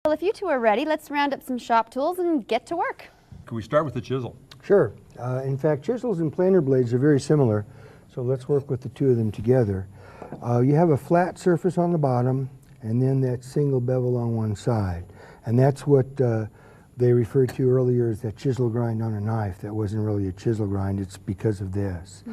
Well, if you two are ready, let's round up some shop tools and get to work. Can we start with the chisel? Sure. In fact, chisels and planer blades are very similar, so let's work with the two of them together. You have a flat surface on the bottom and then that single bevel on one side. And that's what they referred to earlier as that chisel grind on a knife. That wasn't really a chisel grind, it's because of this.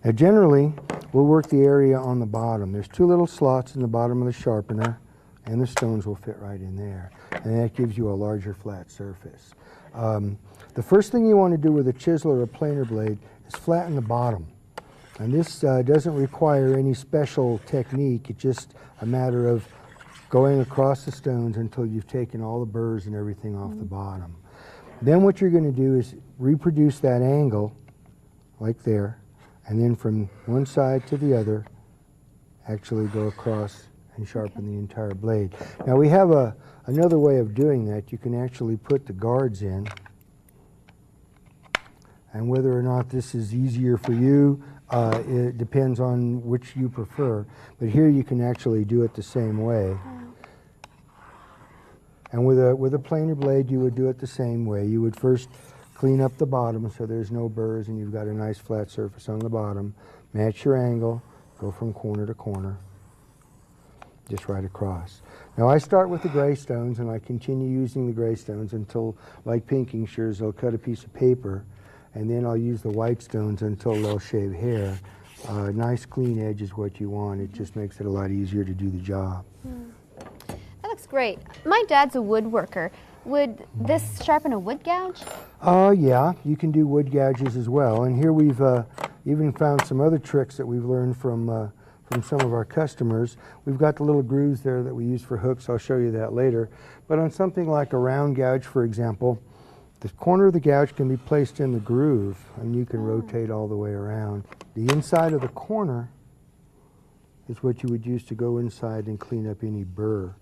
Now generally, we'll work the area on the bottom. There's two little slots in the bottom of the sharpener, and the stones will fit right in there. And that gives you a larger flat surface. The first thing you want to do with a chisel or a planer blade is flatten the bottom. And this doesn't require any special technique. It's just a matter of going across the stones until you've taken all the burrs and everything off the bottom. Then what you're going to do is reproduce that angle, like there, and then from one side to the other, actually go across and sharpen the entire blade. Now we have another way of doing that. You can actually put the guards in, and whether or not this is easier for you, it depends on which you prefer. But here you can actually do it the same way. And with a planer blade, you would do it the same way. You would first clean up the bottom so there's no burrs and you've got a nice flat surface on the bottom. Match your angle, go from corner to corner, just right across. Now I start with the gray stones and I continue using the gray stones until, like pinking shears, they'll cut a piece of paper, and then I'll use the white stones until they'll shave hair. Nice clean edge is what you want. It just makes it a lot easier to do the job. That looks great. My dad's a woodworker. Would this sharpen a wood gouge? Yeah, you can do wood gouges as well. And here we've even found some other tricks that we've learned from some of our customers. We've got the little grooves there that we use for hooks. I'll show you that later. But on something like a round gouge, for example, the corner of the gouge can be placed in the groove and you can rotate all the way around. The inside of the corner is what you would use to go inside and clean up any burr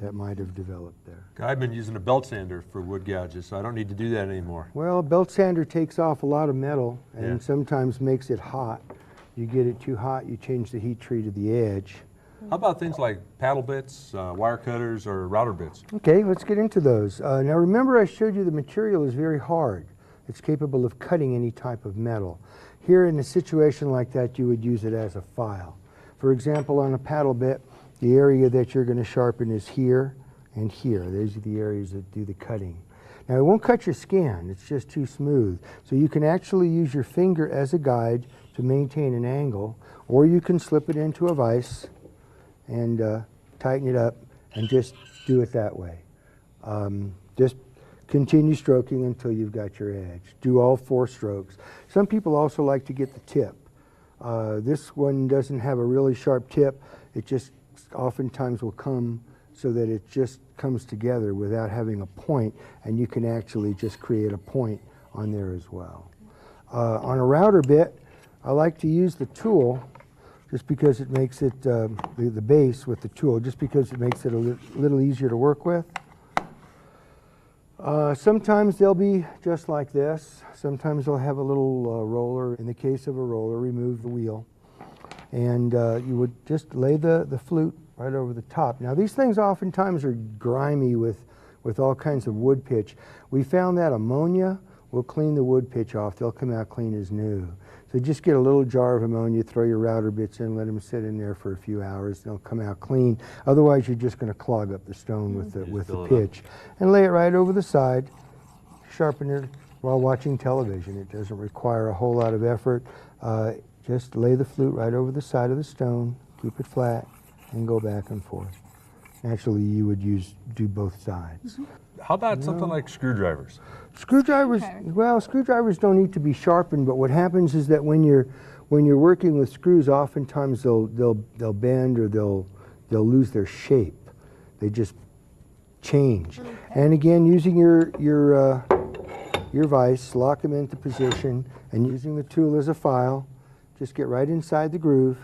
that might have developed there. I've been using a belt sander for wood gouges, so I don't need to do that anymore. Well, a belt sander takes off a lot of metal and sometimes makes it hot. You get it too hot, you change the heat tree to the edge. How about things like paddle bits, wire cutters, or router bits? Okay, let's get into those. Now remember I showed you the material is very hard. It's capable of cutting any type of metal. Here in a situation like that, you would use it as a file. For example, on a paddle bit, the area that you're going to sharpen is here and here. Those are the areas that do the cutting. Now it won't cut your skin, it's just too smooth. So you can actually use your finger as a guide to maintain an angle, or you can slip it into a vise and tighten it up and just do it that way. Just continue stroking until you've got your edge. Do all 4 strokes. Some people also like to get the tip. This one doesn't have a really sharp tip. It just oftentimes will come so that it just comes together without having a point, and you can actually just create a point on there as well. On a router bit, I like to use the tool just because it makes it, the base with the tool, just because it makes it a little easier to work with. Sometimes they'll be just like this. Sometimes they'll have a little roller. In the case of a roller, remove the wheel. And you would just lay the flute right over the top. Now these things oftentimes are grimy with all kinds of wood pitch. We found that ammonia will clean the wood pitch off. They'll come out clean as new. So just get a little jar of ammonia, throw your router bits in, let them sit in there for a few hours. They'll come out clean. Otherwise, you're just going to clog up the stone with the pitch. And lay it right over the side. Sharpen it while watching television. It doesn't require a whole lot of effort. Just lay the flute right over the side of the stone, keep it flat, and go back and forth. Actually, you would do both sides. How about something like screwdrivers? Screwdrivers, well, screwdrivers don't need to be sharpened, but what happens is that when you're working with screws, oftentimes they'll bend or they'll lose their shape. They just change. And again, using your vise, lock them into position, and using the tool as a file, just get right inside the groove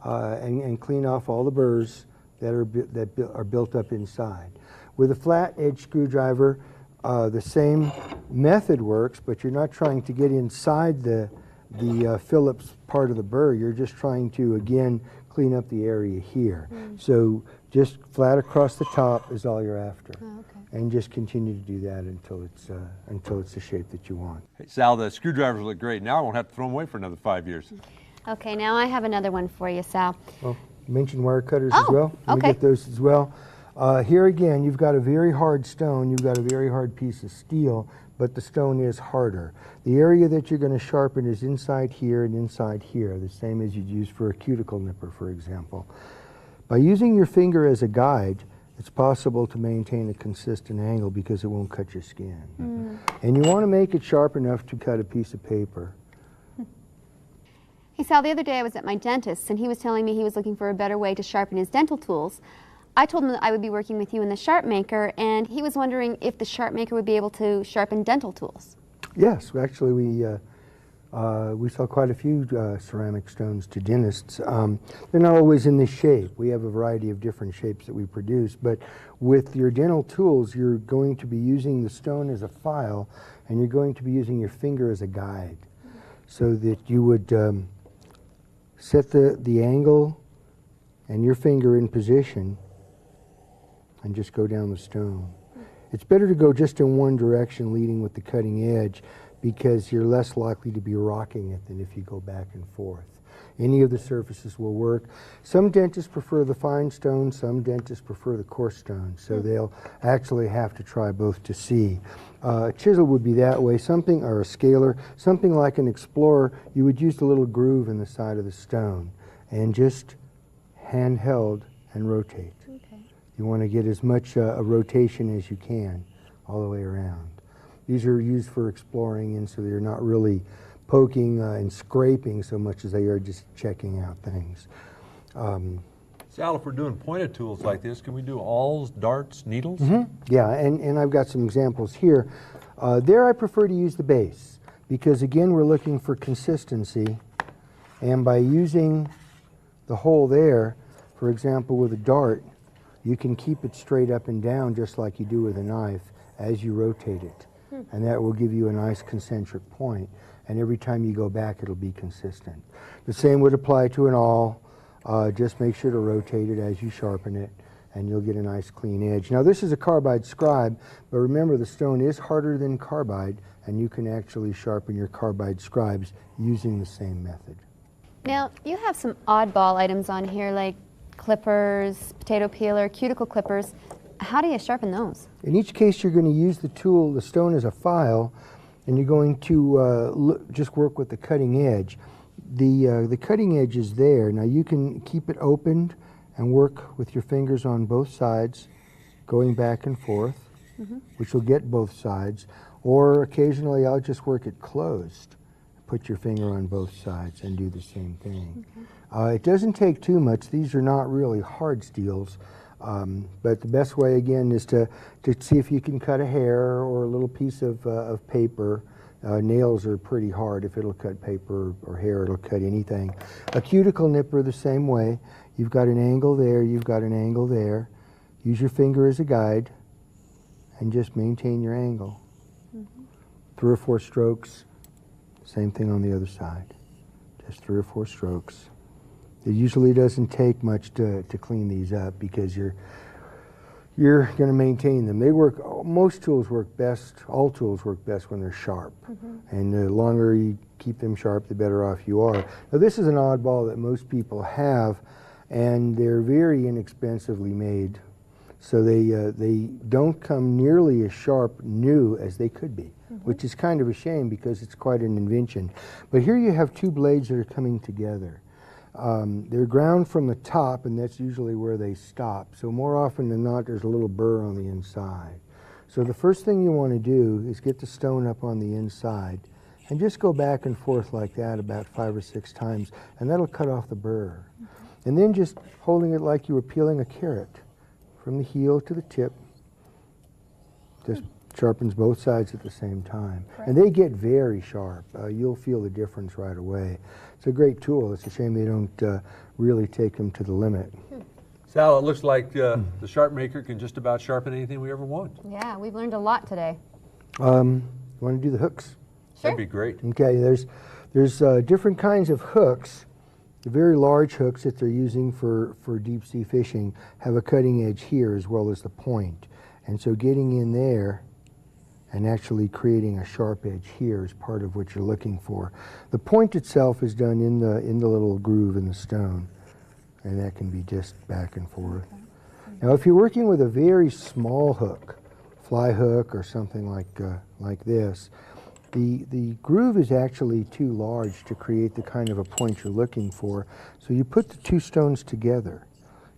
and clean off all the burrs that are built up inside. With a flat edge screwdriver, the same method works, but you're not trying to get inside the Phillips part of the burr. You're just trying to, again, clean up the area here. So just flat across the top is all you're after. Oh, okay. And just continue to do that until it's the shape that you want. Hey, Sal, the screwdrivers look great. Now I won't have to throw them away for another 5 years. Okay, now I have another one for you, Sal. Well, you mentioned wire cutters as well. Let me okay. get those as well. Here again, you've got a very hard stone, you've got a very hard piece of steel, but the stone is harder. The area that you're going to sharpen is inside here and inside here, the same as you'd use for a cuticle nipper, for example. By using your finger as a guide, it's possible to maintain a consistent angle because it won't cut your skin. And you want to make it sharp enough to cut a piece of paper. Hey, Sal, the other day I was at my dentist's and he was telling me he was looking for a better way to sharpen his dental tools. I told him that I would be working with you in the sharp maker, and he was wondering if the sharp maker would be able to sharpen dental tools. Yes, actually we sell quite a few ceramic stones to dentists. They're not always in this shape. We have a variety of different shapes that we produce, but with your dental tools, you're going to be using the stone as a file, and you're going to be using your finger as a guide, so that you would set the angle and your finger in position and just go down the stone. It's better to go just in one direction, leading with the cutting edge, because you're less likely to be rocking it than if you go back and forth. Any of the surfaces will work. Some dentists prefer the fine stone, some dentists prefer the coarse stone, so they'll actually have to try both to see. A chisel would be that way, something, or a scaler, something like an Explorer, you would use the little groove in the side of the stone and just handheld and rotate. Okay. You want to get as much a rotation as you can all the way around. These are used for exploring, and so they're not really poking and scraping so much as they are just checking out things. Sal, if we're doing pointed tools like this, can we do awls, darts, needles? Yeah, and I've got some examples here. There I prefer to use the base because, again, we're looking for consistency, and by using the hole there, for example, with a dart, you can keep it straight up and down just like you do with a knife as you rotate it. And that will give you a nice concentric point. And every time you go back, it'll be consistent. The same would apply to an awl. Just make sure to rotate it as you sharpen it, and you'll get a nice clean edge. Now, this is a carbide scribe, but remember the stone is harder than carbide, and you can actually sharpen your carbide scribes using the same method. Now, you have some oddball items on here like clippers, potato peeler, cuticle clippers. How do you sharpen those? In each case, you're going to use the tool, the stone as a file, and you're going to just work with the cutting edge. The cutting edge is there. Now you can keep it opened and work with your fingers on both sides, going back and forth, which will get both sides. Or occasionally I'll just work it closed. Put your finger on both sides and do the same thing. It doesn't take too much. These are not really hard steels. But the best way, again, is to see if you can cut a hair or a little piece of paper. Nails are pretty hard. If it'll cut paper or hair, it'll cut anything. A cuticle nipper the same way. You've got an angle there, you've got an angle there. Use your finger as a guide and just maintain your angle. 3 or 4 strokes. Same thing on the other side. Just 3 or 4 strokes. It usually doesn't take much to clean these up because you're going to maintain them. They work, most tools work best, all tools work best when they're sharp. And the longer you keep them sharp, the better off you are. Now this is an oddball that most people have, and they're very inexpensively made. So they don't come nearly as sharp new as they could be, which is kind of a shame because it's quite an invention. But here you have 2 blades that are coming together. They're ground from the top, and that's usually where they stop. So more often than not, there's a little burr on the inside. So the first thing you want to do is get the stone up on the inside and just go back and forth like that about 5 or 6 times, and that'll cut off the burr. And then just holding it like you were peeling a carrot from the heel to the tip, just sharpens both sides at the same time. And they get very sharp. You'll feel the difference right away. It's a great tool. It's a shame they don't really take them to the limit. Sal, it looks like the sharp maker can just about sharpen anything we ever want. Yeah, we've learned a lot today. You want to do the hooks? Sure. That'd be great. Okay, there's different kinds of hooks. The very large hooks that they're using for deep sea fishing have a cutting edge here as well as the point. And so getting in there and actually creating a sharp edge here is part of what you're looking for. The point itself is done in the little groove in the stone, and that can be just back and forth. Okay. Now if you're working with a very small hook, fly hook or something like this, the groove is actually too large to create the kind of a point you're looking for. So you put the two stones together,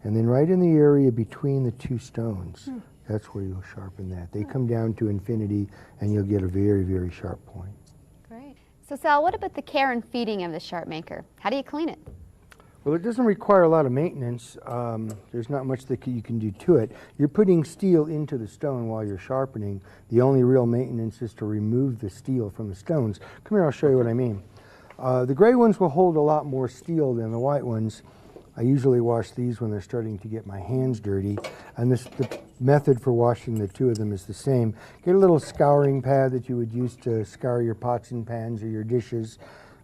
and then right in the area between the two stones, that's where you'll sharpen that. They come down to infinity, and you'll get a very, very sharp point. Great. So Sal, what about the care and feeding of the sharp maker? How do you clean it? Well, it doesn't require a lot of maintenance. There's not much that you can do to it. You're putting steel into the stone while you're sharpening. The only real maintenance is to remove the steel from the stones. Come here, I'll show you what I mean. The gray ones will hold a lot more steel than the white ones. I usually wash these when they're starting to get my hands dirty. And the method for washing the two of them is the same. Get a little scouring pad that you would use to scour your pots and pans or your dishes.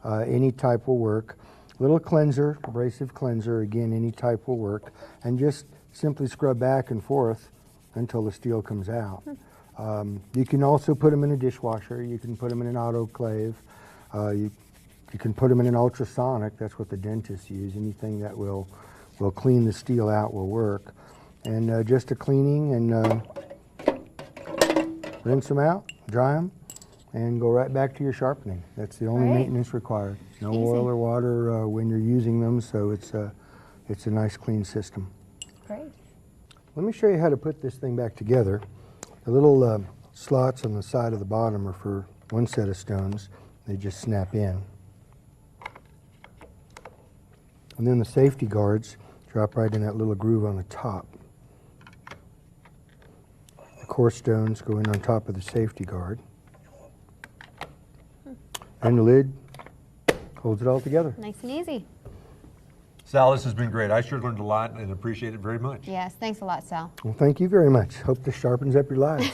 Any type will work. Little cleanser, abrasive cleanser, again, any type will work, and just simply scrub back and forth until the steel comes out. You can also put them in a dishwasher. You can put them in an autoclave. You can put them in an ultrasonic. That's what the dentists use. Anything that will clean the steel out will work. And just a cleaning and rinse them out, dry them, and go right back to your sharpening. That's the only maintenance required. No oil or water when you're using them, so it's a nice clean system. Great. Let me show you how to put this thing back together. The little slots on the side of the bottom are for one set of stones. They just snap in. And then the safety guards drop right in that little groove on the top. The core stones go in on top of the safety guard. And the lid holds it all together. Nice and easy. Sal, this has been great. I sure learned a lot and appreciate it very much. Yes, thanks a lot, Sal. Well, thank you very much. Hope this sharpens up your lives.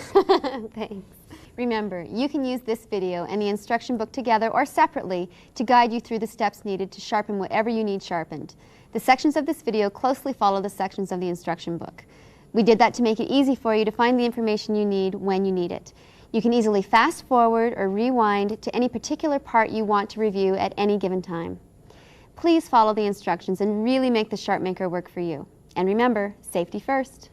Thanks. Remember, you can use this video and the instruction book together or separately to guide you through the steps needed to sharpen whatever you need sharpened. The sections of this video closely follow the sections of the instruction book. We did that to make it easy for you to find the information you need when you need it. You can easily fast forward or rewind to any particular part you want to review at any given time. Please follow the instructions and really make the Sharp Maker work for you. And remember, safety first.